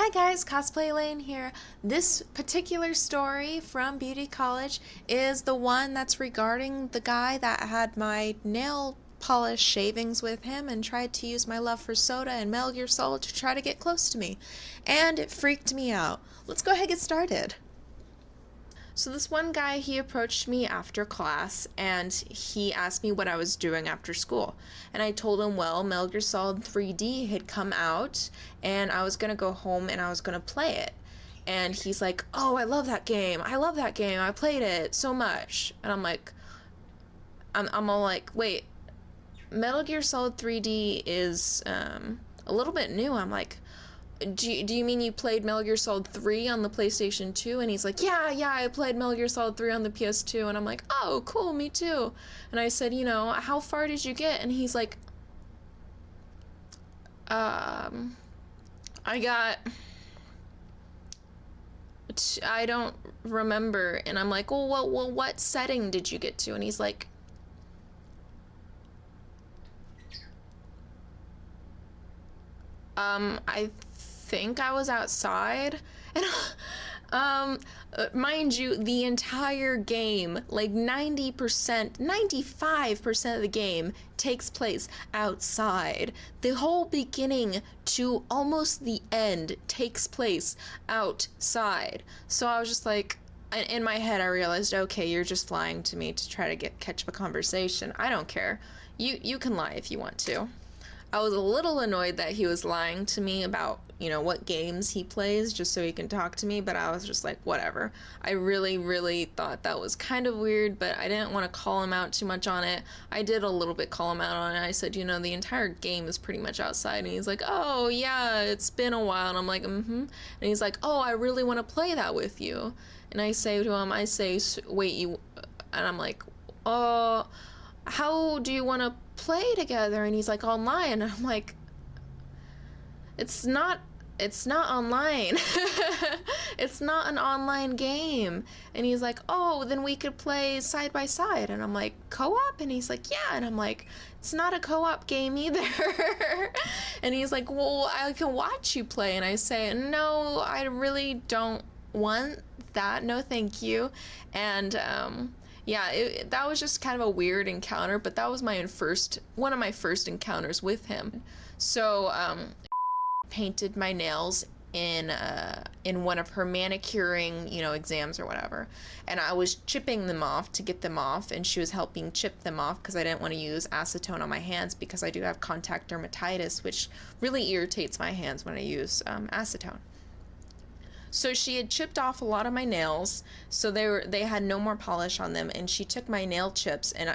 Hi guys, Cosplay Lane here. This particular story from Beauty College is the one that's regarding the guy that had my nail polish shavings with him and tried to use my love for soda and Metal Gear Solid to try to get close to me. And it freaked me out. Let's go ahead and get started. So this one guy, he approached me after class and he asked me what I was doing after school. And I told him, well, Metal Gear Solid 3D had come out and I was going to go home and I was going to play it. And he's like, oh, I love that game. I love that game. I played it so much. And I'm like, I'm all like, wait, Metal Gear Solid 3D is a little bit new. I'm like, do you mean you played Metal Gear Solid 3 on the PlayStation 2? And he's like, yeah, I played Metal Gear Solid 3 on the PS2. And I'm like, oh, cool, me too. And I said, you know, how far did you get? And he's like, I don't remember. And I'm like, well, what setting did you get to? And he's like, I think I was outside. And mind you, the entire game, like 90%, 95% of the game takes place outside. The whole beginning to almost the end takes place outside. So I was just like, in my head I realized, okay, you're just lying to me to try to catch up a conversation. I don't care. You can lie if you want to. I was a little annoyed that he was lying to me about, you know, what games he plays just so he can talk to me, but I was just like, whatever. I really thought that was kind of weird, but I didn't want to call him out too much on it. I did a little bit call him out on it. I said, you know, the entire game is pretty much outside, and he's like, oh, yeah, it's been a while, and I'm like, And he's like, oh, I really want to play that with you. And I say to him, wait, you, and I'm like, oh, how do you want to play together? And he's like, online. And I'm like, it's not online. It's not an online game. And he's like, oh, then we could play side by side. And I'm like, co-op? And he's like, yeah. And I'm like, it's not a co-op game either. And he's like, well, I can watch you play. And I say, no, I really don't want that. No, thank you. And yeah, that was just kind of a weird encounter, but that was one of my first encounters with him. So, painted my nails in one of her manicuring, you know, exams or whatever, and I was chipping them off to get them off, and she was helping chip them off because I didn't want to use acetone on my hands because I do have contact dermatitis, which really irritates my hands when I use acetone. So she had chipped off a lot of my nails, so they had no more polish on them, and she took my nail chips, and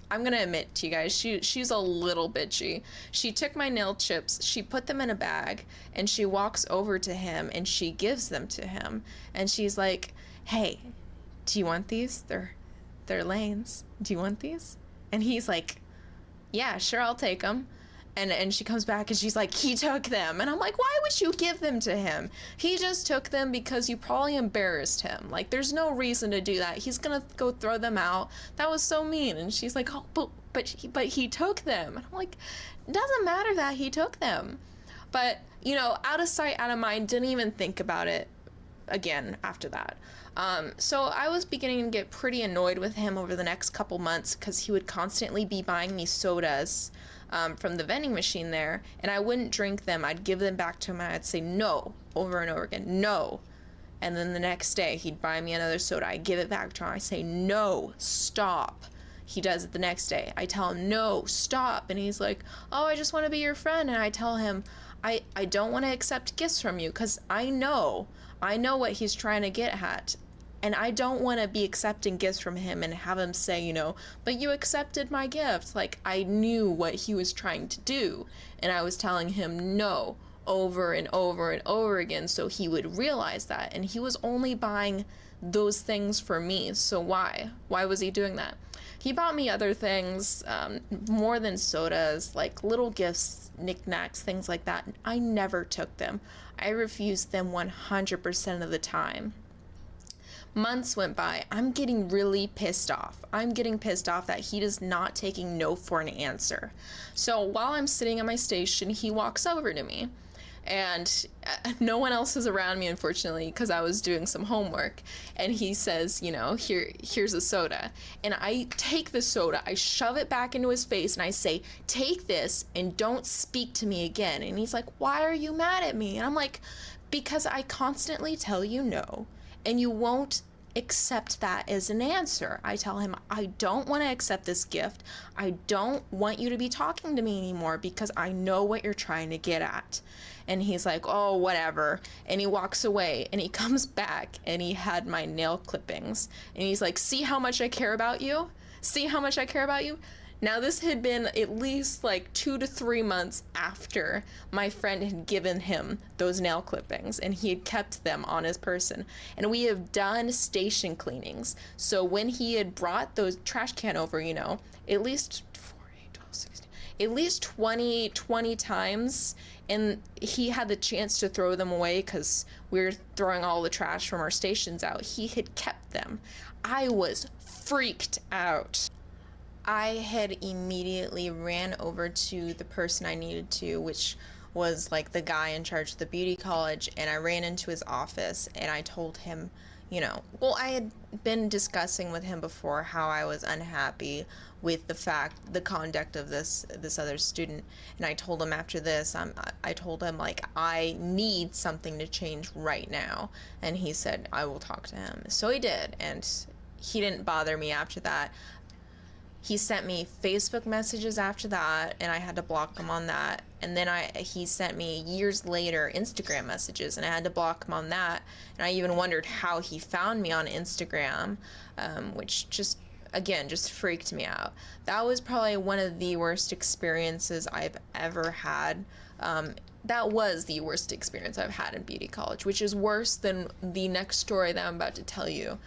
I'm gonna admit to you guys, she's a little bitchy. She took my nail chips, she put them in a bag, and she walks over to him and she gives them to him, and she's like, hey, do you want these? They're Lane's. Do you want these? And he's like, yeah, sure, I'll take them. And she comes back and she's like, he took them. And I'm like, why would you give them to him? He just took them because you probably embarrassed him. Like, there's no reason to do that. He's gonna go throw them out. That was so mean. And she's like, oh, but he took them. And I'm like, it doesn't matter that he took them. But, you know, out of sight, out of mind, didn't even think about it again after that. So I was beginning to get pretty annoyed with him over the next couple months because he would constantly be buying me sodas from the vending machine there, and I wouldn't drink them. I'd give them back to him and I'd say no over and over again, no. And then the next day he'd buy me another soda. I give it back to him. I say no, stop. He does it the next day. I tell him no, stop. And he's like, oh, I just want to be your friend. And I tell him I don't want to accept gifts from you because I know what he's trying to get at. And I don't want to be accepting gifts from him and have him say, you know, but you accepted my gift. Like, I knew what he was trying to do. And I was telling him no over and over and over again so he would realize that. And he was only buying those things for me. So why? Why was he doing that? He bought me other things, more than sodas, like little gifts, knickknacks, things like that. I never took them. I refused them 100% of the time. Months went by. I'm getting really pissed off. I'm getting pissed off that he is not taking no for an answer. So while I'm sitting at my station, he walks over to me and no one else was around me, unfortunately, because I was doing some homework. And he says, you know, here's a soda. And I take the soda, I shove it back into his face, and I say, take this and don't speak to me again. And he's like, why are you mad at me? And I'm like, because I constantly tell you no, and you won't accept that as an answer. I tell him, I don't want to accept this gift. I don't want you to be talking to me anymore because I know what you're trying to get at. And he's like, oh, whatever. And he walks away, and he comes back, and he had my nail clippings. And he's like, see how much I care about you? See how much I care about you? Now, this had been at least like 2 to 3 months after my friend had given him those nail clippings, and he had kept them on his person. And we have done station cleanings. So when he had brought those trash can over, you know, at least 4, 8, 12, 16, at least 20 times, and he had the chance to throw them away because we were throwing all the trash from our stations out. He had kept them. I was freaked out. I had immediately ran over to the person I needed to, which was like the guy in charge of the beauty college, and I ran into his office and I told him, you know, well, I had been discussing with him before how I was unhappy with the conduct of this other student, and I told him after this, I told him, like, I need something to change right now, and he said, I will talk to him. So he did, and he didn't bother me after that. He sent me Facebook messages after that, and I had to block him on that. And then he sent me years later Instagram messages, and I had to block him on that. And I even wondered how he found me on Instagram, which just freaked me out. That was probably one of the worst experiences I've ever had. That was the worst experience I've had in beauty college, which is worse than the next story that I'm about to tell you.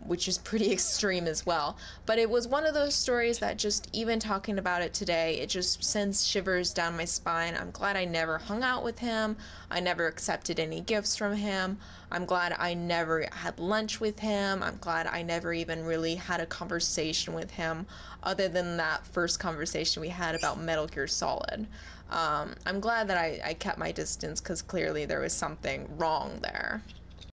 Which is pretty extreme as well. But it was one of those stories that just, even talking about it today, it just sends shivers down my spine. I'm glad I never hung out with him. I never accepted any gifts from him. I'm glad I never had lunch with him. I'm glad I never even really had a conversation with him, other than that first conversation we had about Metal Gear Solid. I'm glad that I kept my distance, because clearly there was something wrong there.